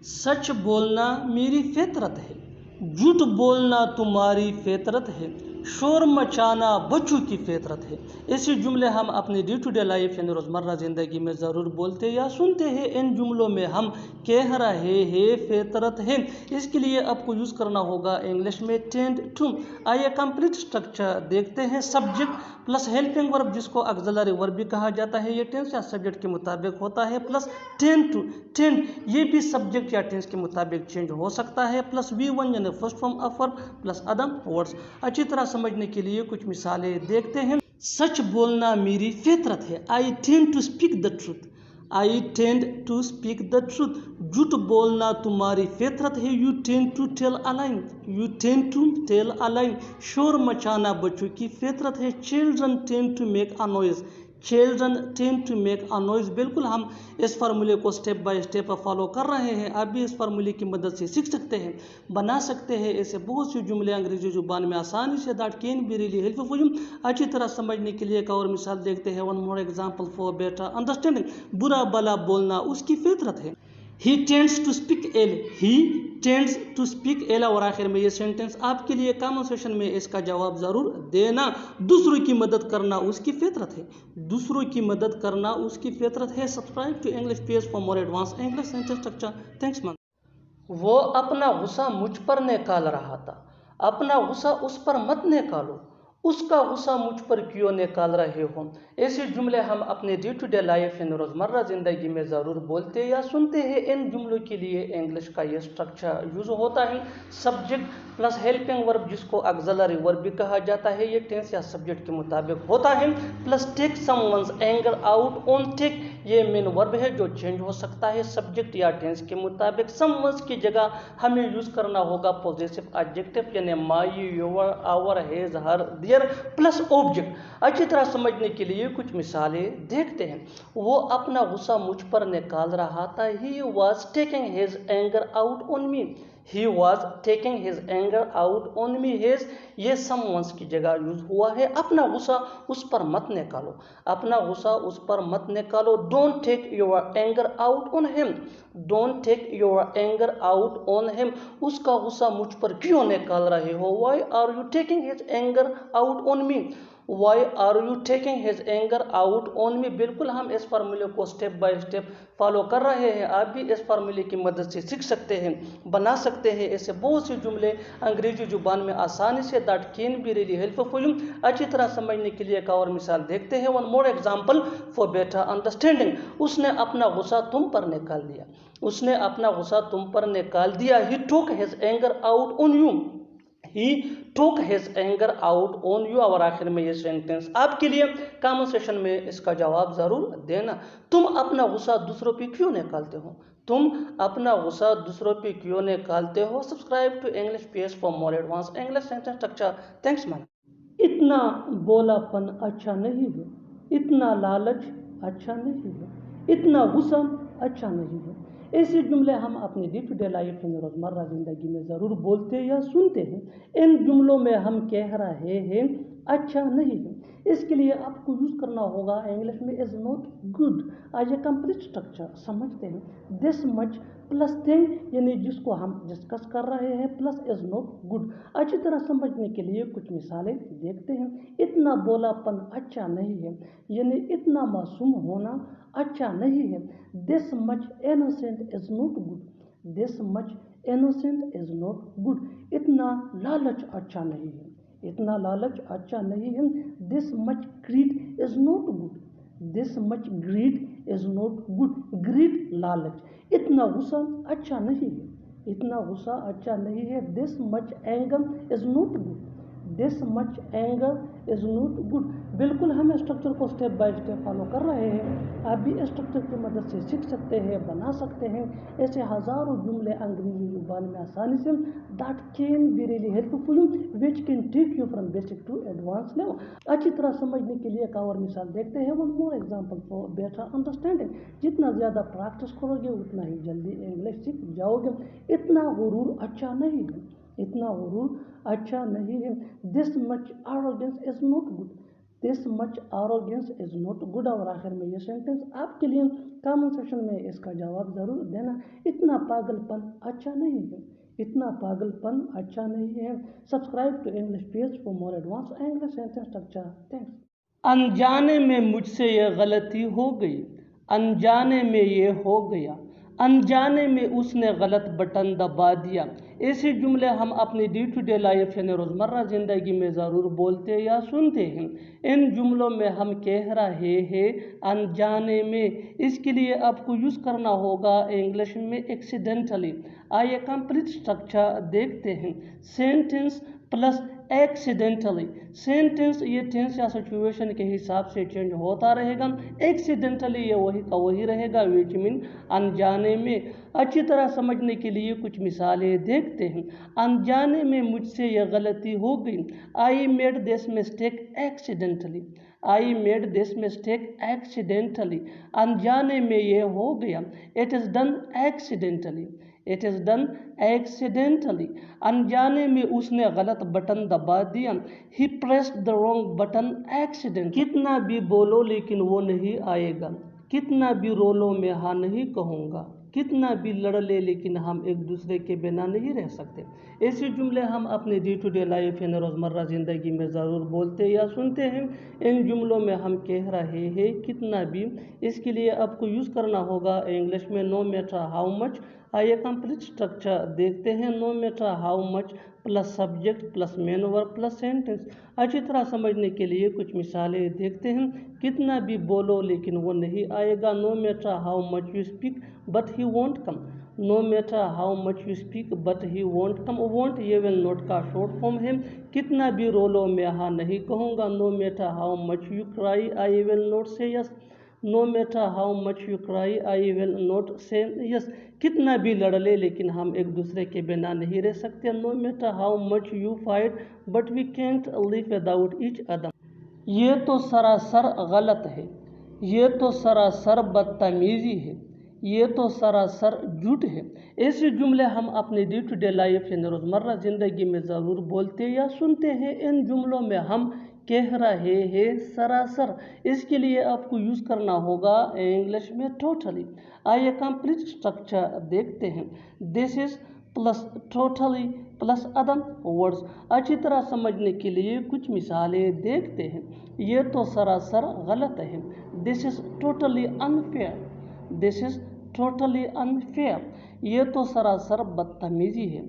सच बोलना मेरी फितरत है, झूठ बोलना तुम्हारी फितरत है, शोर मचाना बच्चों की फितरत है। ऐसे जुमले हम अपनी डे टू डे लाइफ यानी रोज़मर्रा ज़िंदगी में ज़रूर बोलते या सुनते हैं। इन जुमलों में हम कह रहे हैं फितरत है, इसके लिए आपको यूज़ करना होगा इंग्लिश में टेंड टू। आइए कंप्लीट स्ट्रक्चर देखते हैं। सब्जेक्ट प्लस हेल्पिंग वर्ब जिसको ऑक्सिलरी वर्ब भी कहा जाता है, ये टेंस या सब्जेक्ट के मुताबिक होता है, प्लस टेंड टू। टेंड ये भी सब्जेक्ट या टेंस के मुताबिक चेंज हो सकता है, प्लस V1 यानी first form of verb plus other words. अच्छी तरह समझने के लिए कुछ मिसालें देखते हैं। सच बोलना मेरी फितरत है, I tend to speak the truth, I tend to speak the truth. झूठ बोलना तुम्हारी फितरत है, you tend to tell a line, you tend to tell a line. शोर मचाना बच्चों की फितरत है, children tend to make a noise, children tend to make a noise. बिल्कुल हम इस फार्मूले को स्टेप बाय स्टेप फॉलो कर रहे हैं। आप भी इस फार्मूले की मदद से सीख सकते हैं, बना सकते हैं ऐसे बहुत सी जुमले अंग्रेजी जुबान में आसानी से। That can be really helpful for you. अच्छी तरह समझने के लिए एक और मिसाल देखते हैं। One more example for better understanding. बुरा भला बोलना उसकी फितरत है, he tends to speak ill, he tends to speak ill. और आखिर में ये सेंटेंस आपके लिए कमेंट सेक्शन में इसका जवाब ज़रूर देना। दूसरों की मदद करना उसकी फितरत है, दूसरों की मदद करना उसकी फितरत है। Subscribe to English page for more advance English sentence structure. Thanks man. वो अपना गुस्सा मुझ पर निकाल रहा था, अपना गुस्सा उस पर मत निकालो, उसका गुस्सा मुझ पर क्यों निकाल रहे हो। ऐसे जुमले हम अपने डे टू डे लाइफ यानी रोज़मर्रा ज़िंदगी में ज़रूर बोलते या सुनते हैं। इन जुमलों के लिए इंग्लिश का ये स्ट्रक्चर यूज़ होता है। सब्जेक्ट प्लस हेल्पिंग वर्ब जिसको ऑक्सिलरी वर्ब भी कहा जाता है, ये टेंस या सब्जेक्ट के मुताबिक होता है, plus take someone's anger out on. Take ये मेन वर्ब है जो चेंज हो सकता है सब्जेक्ट या टेंस के मुताबिक। समवन्स की जगह हमें यूज़ करना होगा पॉजिटिव एडजेक्टिव यानी my, your, our, his, her, their plus object. अच्छी तरह समझने के लिए कुछ मिसालें देखते हैं। वो अपना गुस्सा मुझ पर निकाल रहा था, he was taking his anger out on me, he was taking his anger out on me. His ये समवंस की जगह यूज हुआ है। अपना गुस्सा उस पर मत निकालो, अपना गुस्सा उस पर मत निकालो। Don't take your anger out on him, don't take your anger out on him. उसका गुस्सा मुझ पर क्यों निकाल रहे हो। Why are you taking his anger out on me, why are you taking his anger out on me. बिल्कुल हम इस फार्मूले को स्टेप बाय स्टेप फॉलो कर रहे हैं। आप भी इस फार्मूले की मदद से सीख सकते हैं, बना सकते हैं ऐसे बहुत से जुमले अंग्रेजी जुबान में आसानी से। That can be really helpful for you. अच्छी तरह समझने के लिए एक और मिसाल देखते हैं। One more example for better understanding. उसने अपना गुस्सा तुम पर निकाल दिया, उसने अपना गुस्सा तुम पर निकाल दिया। He took his anger out on you, he took his anger out on you. और आखिर में ये सेंटेंस आपके लिए कमेंट सेक्शन में इसका जवाब जरूर देना। तुम अपना गुस्सा दूसरों पे क्यों निकालते हो, तुम अपना गुस्सा दूसरों पे क्यों निकालते हो। Subscribe to English page for more advance English sentence structure. Thanks man. इतना बोलापन अच्छा नहीं है, इतना लालच अच्छा नहीं है, इतना गुस्सा अच्छा नहीं है। ऐसे जुमले हम अपने डे टू डे लाइफ में रोज़मर्रा ज़िंदगी में ज़रूर बोलते या सुनते हैं। इन जुमलों में हम कह रहे हैं अच्छा नहीं है, इसके लिए आपको यूज़ करना होगा इंग्लिश में इज़ नॉट गुड। आज ये कंप्लीट स्ट्रक्चर समझते हैं। दिस मच प्लस थिंग यानी जिसको हम डिस्कस कर रहे हैं, प्लस इज़ नॉट गुड। अच्छी तरह समझने के लिए कुछ मिसालें देखते हैं। इतना बोलापन अच्छा नहीं है यानी इतना मासूम होना अच्छा नहीं है। This much innocent is not good, this much innocent is not good. इतना लालच अच्छा नहीं है, इतना लालच अच्छा नहीं है। This much greed is not good, this much greed is not good. Greed लालच। इतना गुस्सा अच्छा नहीं है, इतना गुस्सा अच्छा नहीं है। This much anger is not good, this much anger is not good. बिल्कुल हम स्ट्रक्चर को स्टेप बाय स्टेप फॉलो कर रहे हैं। आप भी स्ट्रक्चर की मदद से सीख सकते हैं, बना सकते हैं ऐसे हज़ारों जुमले अंग्रेजी जुबान में आसानी से। That can be really helpful which can take you from basic to advance level. अच्छी तरह समझने के लिए एक और मिसाल देखते हैं। One more example for better understanding. जितना ज़्यादा प्रैक्टिस करोगे उतना ही जल्दी इंग्लिश सीख जाओगे। इतना गुरूर अच्छा नहीं है, इतना गुरूर अच्छा नहीं है। This much arrogance is not good, this much arrogance is not good. और आखिर में ये सेंटेंस आपके लिए कमेंट सेक्शन में इसका जवाब ज़रूर देना। इतना पागलपन अच्छा नहीं है, इतना पागलपन अच्छा नहीं है। Subscribe to English page for more advance English sentence structure. Thanks. अनजाने में मुझसे ये गलती हो गई, अनजाने में ये हो गया, अनजाने में उसने गलत बटन दबा दिया। ऐसे जुमले हम अपनी डे टू डे लाइफ यानी रोज़मर्रा ज़िंदगी में ज़रूर बोलते या सुनते हैं। इन जुमलों में हम कह रहे हैं अनजाने में, इसके लिए आपको यूज़ करना होगा इंग्लिश में एक्सीडेंटली। आइए कंप्लीट स्ट्रक्चर देखते हैं। Sentence plus accidentally. सेंटेंस ये टेंस या सिचुएशन के हिसाब से चेंज होता रहेगा। एक्सीडेंटली ये वही का वही रहेगा, विच मीन अनजाने में। अच्छी तरह समझने के लिए कुछ मिसालें देखते हैं। अनजाने में मुझसे यह गलती हो गई। I made this mistake accidentally. I made this mistake accidentally. अनजाने में ये हो गया। It is done accidentally. It is done accidentally. अनजाने में उसने गलत बटन दबा दिया। He pressed the wrong button accident. कितना भी बोलो लेकिन वो नहीं आएगा, कितना भी रोलो मैं हाँ नहीं कहूँगा, कितना भी लड़ ले लेकिन हम एक दूसरे के बिना नहीं रह सकते। ऐसे जुमले हम अपने डे टू डे लाइफ यानी रोज़मर्रा ज़िंदगी में ज़रूर बोलते या सुनते हैं। इन जुमलों में हम कह रहे हैं कितना भी, इसके लिए आपको यूज़ करना होगा इंग्लिश में नो मैटर हाउ मच। आइए कंप्लीट स्ट्रक्चर देखते हैं। No matter how much plus subject plus main verb plus sentence. अच्छी तरह समझने के लिए कुछ मिसालें देखते हैं। कितना भी बोलो लेकिन वो नहीं आएगा। No matter how much you speak but he won't come. No matter how much you speak but he won't come. Won't ये विल नॉट का शॉर्ट फॉर्म है। कितना भी रोलो मैं हाँ नहीं कहूँगा। No matter how much you cry I will not say yes. No matter how much you cry I will not say yes. कितना भी लड़ ले लेकिन हम एक दूसरे के बिना नहीं रह सकते। No matter how much you fight but we can't live without each other. ये तो सरासर गलत है, ये तो सरासर बदतमीजी है, ये तो सरासर झूठ है। ऐसे जुमले हम अपने डे टू डे लाइफ यानी रोज़मर्रा ज़िंदगी में ज़रूर बोलते या सुनते हैं। इन जुमलों में हम कह रहे हैं सरासर, इसके लिए आपको यूज़ करना होगा इंग्लिश में टोटली। आइए कंप्लीट स्ट्रक्चर देखते हैं। This is plus totally plus other words. अच्छी तरह समझने के लिए कुछ मिसालें देखते हैं। ये तो सरासर गलत है। This is totally unfair. This is totally unfair. ये तो सरासर बदतमीजी है,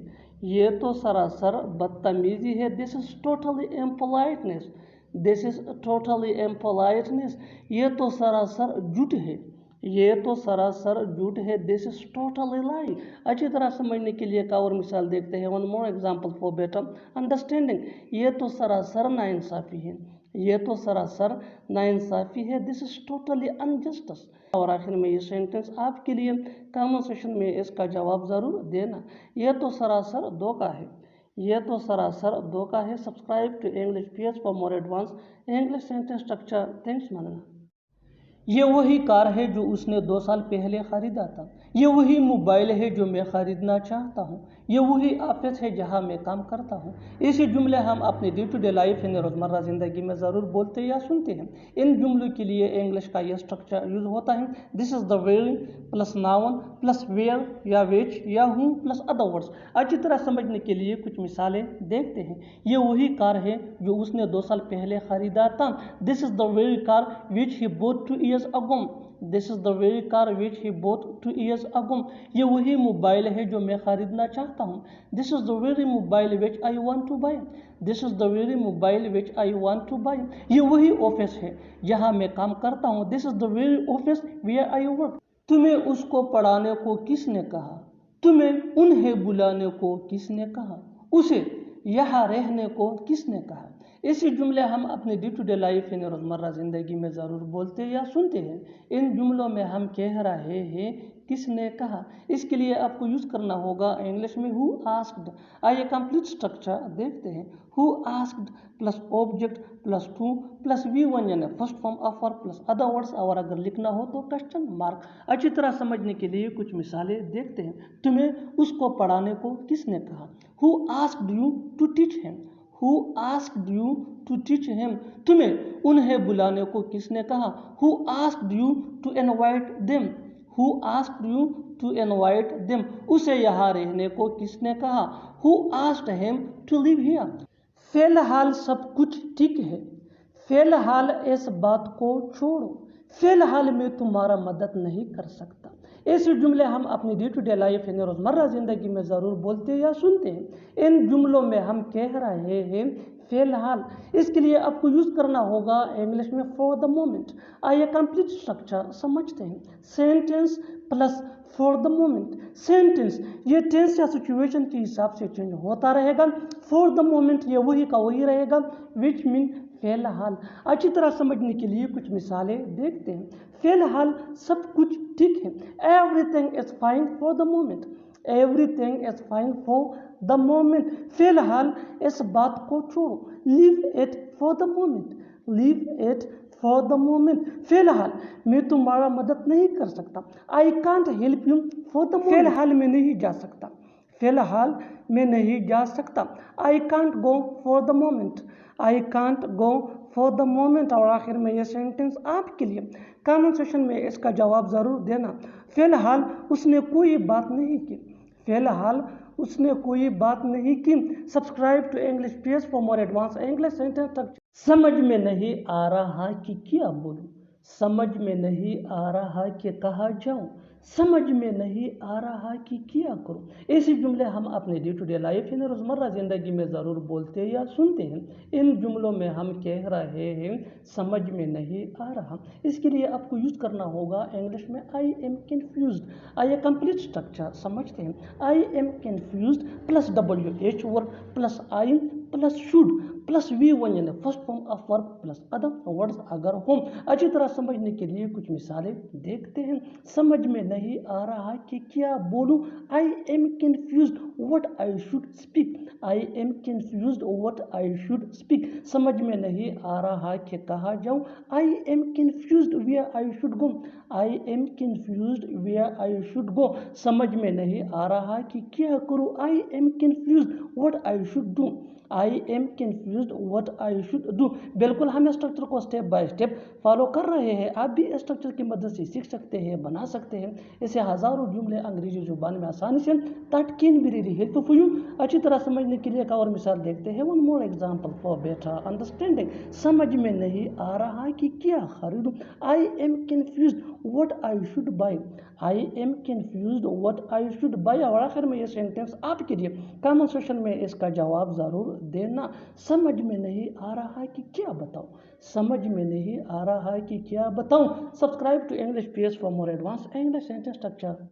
ये तो सरासर बदतमीजी है। This is totally impoliteness. This is totally impoliteness. ये तो सरासर झूठ है, ये तो सरासर झूठ है। दिस इज़ टोटली लाई। अच्छी तरह समझने के लिए एक और मिसाल देखते हैं। One more example for better understanding. ये तो सरासर नाइंसाफ़ी है, ये तो सरासर नाइंसाफ़ी है। This is totally injustice. और आखिर में ये सेंटेंस आपके लिए कमेंट सेक्शन में इसका जवाब ज़रूर देना। यह तो सरासर धोखा है, यह तो सरासर धोखा है। Subscribe to English page for more advance English sentence structure. Thanks मानना। ये वही कार है जो उसने 2 साल पहले ख़रीदा था। ये वही मोबाइल है जो मैं ख़रीदना चाहता हूँ। ये वही ऑफिस है जहाँ मैं काम करता हूँ। ऐसे जुमले हम अपने डे टू डे लाइफ यानी रोज़मर्रा ज़िंदगी में ज़रूर बोलते या सुनते हैं। इन जुमलों के लिए इंग्लिश का यह स्ट्रक्चर यूज़ होता है। This is the very plus noun plus where या विच या हूँ प्लस अदर वर्ड्स। अच्छी तरह समझने के लिए कुछ मिसालें देखते हैं। ये वही कार है जो उसने 2 साल पहले ख़रीदा था। This is the very car which he boat 2 years ago. This is the very car which he bought 2 years ago. ये वही मोबाइल है जो मैं ख़रीदना चाहता हूँ। This is the very mobile which I want to buy. This is the very mobile which I want to buy. ये वही ऑफिस है जहाँ मैं काम करता हूँ। This is the very office where I work. तुम्हें उसको पढ़ाने को किसने कहा? तुम्हें उन्हें बुलाने को किसने कहा? उसे यहाँ रहने को किसने कहा? ऐसे जुमले हम अपने डे टू डे लाइफ यानी रोज़मर्रा ज़िंदगी में ज़रूर बोलते या सुनते हैं। इन जुमलों में हम कह रहे हैं किसने कहा, इसके लिए आपको यूज़ करना होगा इंग्लिश में हु आस्क्ड। आइए कंप्लीट स्ट्रक्चर देखते हैं। Who asked plus object plus two plus V1 यानी first form of verb plus other words. और अगर लिखना हो तो क्वेश्चन मार्क। अच्छी तरह समझने के लिए कुछ मिसालें देखते हैं। तुम्हें उसको पढ़ाने को किसने कहा? Who asked you to teach him? Who asked you to teach him? तुम्हें उन्हें बुलाने को किसने कहा? Who asked you to invite them? Who asked you to invite them? उसे यहाँ रहने को किसने कहा? Who asked him to live here? फिलहाल सब कुछ ठीक है, फिलहाल इस बात को छोड़ो, फिलहाल मैं तुम्हारा मदद नहीं कर सकता। ऐसे जुमले हम अपनी डे टू डे लाइफ यानी रोज़मर्रा ज़िंदगी में ज़रूर बोलते या सुनते हैं। इन जुमलों में हम कह रहे हैं फिलहाल, इसके लिए आपको यूज़ करना होगा इंग्लिश में फॉर द मोमेंट। आइए कंप्लीट स्ट्रक्चर समझते हैं। Sentence plus for the moment. Sentence ये टेंस या सिचुएशन के हिसाब से चेंज होता रहेगा। फॉर द मोमेंट ये वही का वही रहेगा, विच मीन फिलहाल। अच्छी तरह समझने के लिए कुछ मिसालें देखते हैं। फिलहाल सब कुछ ठीक है, everything is fine for the moment. Everything is fine for the moment. फिलहाल इस बात को छोड़ो, leave it for the moment. Leave it for the moment. फिलहाल मैं तुम्हारा मदद नहीं कर सकता। I can't help you for the moment. फिलहाल मैं नहीं जा सकता, फिलहाल मैं नहीं जा सकता। I can't go for the moment. I can't go for the moment. और आखिर में ये सेंटेंस आपके लिए, कमेंट सेक्शन में इसका जवाब ज़रूर देना। फिलहाल उसने कोई बात नहीं की। फिलहाल उसने कोई बात नहीं की। Subscribe to English page for more advance English sentence structure. समझ में नहीं आ रहा कि क्या बोलूं, समझ में नहीं आ रहा कि कहाँ जाऊं, समझ में नहीं आ रहा कि क्या करूं। ऐसे जुमले हम अपने डे टू डे लाइफ यानी रोज़मर्रा ज़िंदगी में ज़रूर बोलते या सुनते हैं। इन जुमलों में हम कह रहे हैं समझ में नहीं आ रहा, इसके लिए आपको यूज़ करना होगा इंग्लिश में आई एम कन्फ्यूज्ड। आइए कंप्लीट स्ट्रक्चर समझते हैं। आई am confused plus WH word plus I plus should plus V1 यानी first form of verb plus other words अगर हों। अच्छी तरह समझने के लिए कुछ मिसालें देखते हैं। समझ में नहीं आ रहा कि क्या बोलूं, I am confused what I should speak. I am confused what I should speak. समझ में नहीं आ रहा कि कहाँ जाऊं, I am confused where I should go. I am confused where I should go. समझ में नहीं आ रहा कि क्या करूं, I am confused what I should do. I am confused what I should do. बिल्कुल हम स्ट्रक्चर को स्टेप बाय स्टेप फॉलो कर रहे हैं। आप भी स्ट्रक्चर की मदद से सीख सकते हैं, बना सकते हैं। इसे हज़ारों जुमले अंग्रेजी जुबान में आसानी से। That can be really helpful for you. अच्छी तरह समझने के लिए एक और मिसाल देखते हैं। One more example for better understanding. समझ में नहीं आ रहा कि क्या खरीदूं, आई am confused what I should buy. I am confused what I should buy. और आखिर में ये सेंटेंस आपके लिए, कमेंट सेक्शन में इसका जवाब ज़रूर देना। समझ में नहीं आ रहा कि क्या बताऊं, समझ में नहीं आ रहा कि क्या बताऊं। Subscribe to English page for more advance English sentence structure.